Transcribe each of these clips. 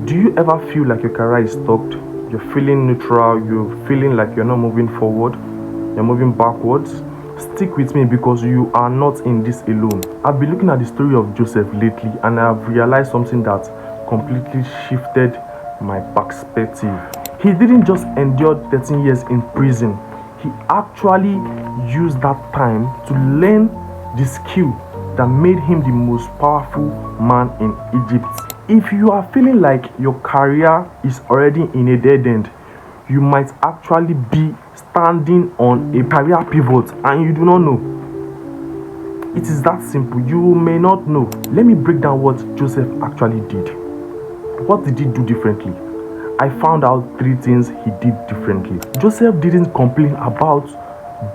Do you ever feel like your career is stuck? You're feeling neutral, you're feeling like you're not moving forward, you're moving backwards? Stick with me because you are not in this alone. I've been looking at the story of Joseph lately and I've realized something that completely shifted my perspective. He didn't just endure 13 years in prison. He actually used that time to learn the skill that made him the most powerful man in Egypt. If you are feeling like your career is already in a dead end, you might actually be standing on a career pivot and you do not know. It is that simple. You may not know. Let me break down what Joseph actually did. What did he do differently? I found out 3 things he did differently. Joseph didn't complain about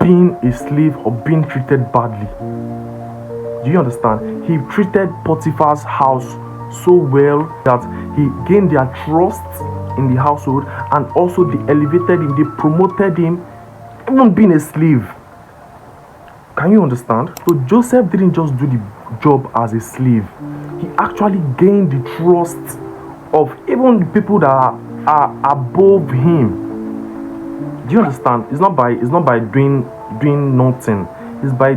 being a slave or being treated badly. Do you understand? He treated Potiphar's house so well that he gained their trust in the household, and also they elevated him, they promoted him, even being a slave. Can you understand? So Joseph didn't just do the job as a slave. He actually gained the trust of even the people that are above him. Do you understand? It's not by doing nothing. It's by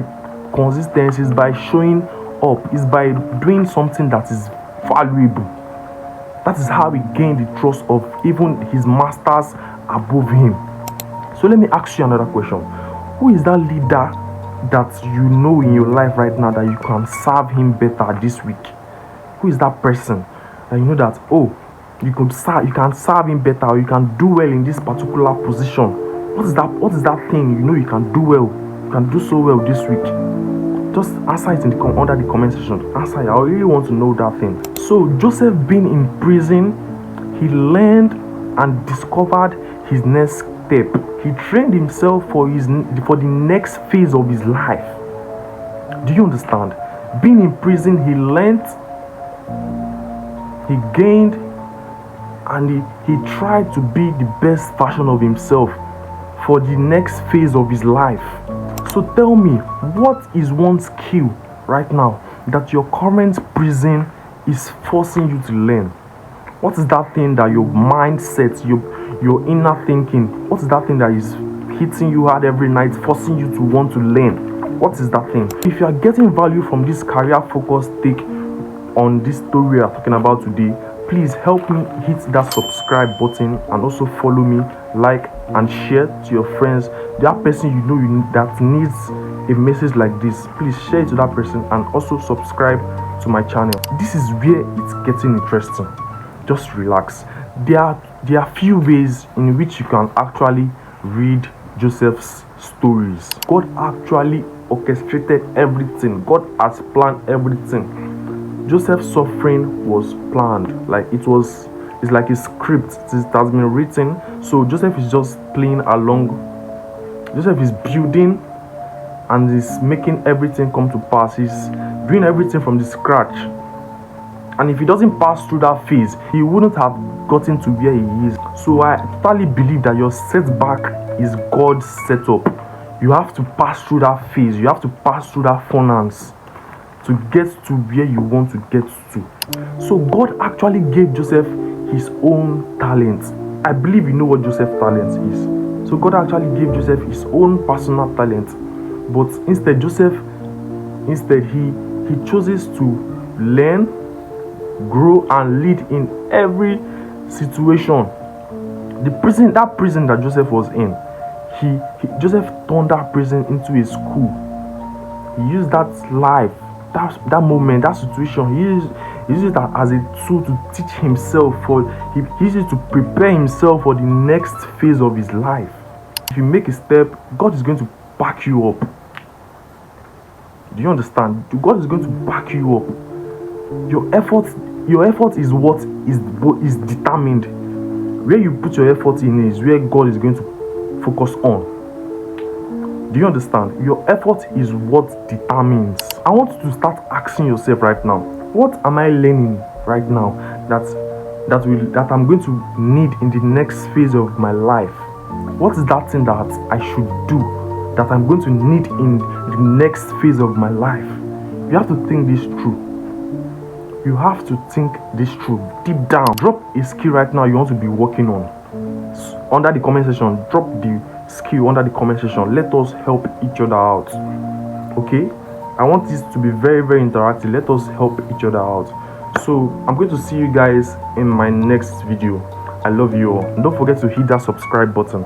consistency. It's by showing up. It's by doing something that is valuable. That is how he gained the trust of even his masters above him. So let me ask you another question. Who is that leader that you know in your life right now that you can serve him better this week? Who is that person that you know that, you can serve him better, or you can do well in this particular position? What is that thing you know you can do well? You can do so well this week. Just answer it under the comment section. Answer it. I really want to know that thing. So Joseph being in prison, he learned and discovered his next step. He trained himself for the next phase of his life. Do you understand? Being in prison, he learned, he gained, and he tried to be the best version of himself for the next phase of his life. So tell me, what is one skill right now that your current prison is forcing you to learn? What is that thing that your mindset, your inner thinking, what is that thing that is hitting you hard every night, forcing you to want to learn? What is that thing? If you are getting value from this career focused take on this story we are talking about today, please help me hit that subscribe button and also follow me, like and share to your friends. That person you know that needs a message like this, please share it to that person and also subscribe to my channel. This is where it's getting interesting. Just relax. There are few ways in which you can actually read Joseph's stories. God actually orchestrated everything. God has planned everything. Joseph's suffering was planned. It's like a script. It has been written. So Joseph is just playing along. Joseph is building and is making everything come to pass. He's doing everything from the scratch. And if he doesn't pass through that phase, he wouldn't have gotten to where he is. So I totally believe that your setback is God's setup. You have to pass through that phase. You have to pass through that furnace to get to where you want to get to. So God actually gave Joseph his own talent. I believe you know what Joseph's talent is. So God actually gave Joseph his own personal talent. But instead, he chooses to learn, grow, and lead in every situation. That prison that Joseph was in, Joseph turned that prison into a school. He used that life, that moment, that situation, he used it as a tool to teach himself, he used it to prepare himself for the next phase of his life. If you make a step, God is going to back you up. Do you understand? God is going to back you up. Your effort is what is determined. Where you put your effort in is where God is going to focus on. Do you understand? Your effort is what determines. I want you to start asking yourself right now, what am I learning right now that I'm going to need in the next phase of my life? What is that thing that I should do that I'm going to need in the next phase of my life? You have to think this through. You have to think this through deep down. Drop a skill right now you want to be working on under the comment section. Drop the skill under the comment section. Let us help each other out. Okay, I want this to be very, very interactive. Let us help each other out. So I'm going to see you guys in my next video. I love you all. And don't forget to hit that subscribe button.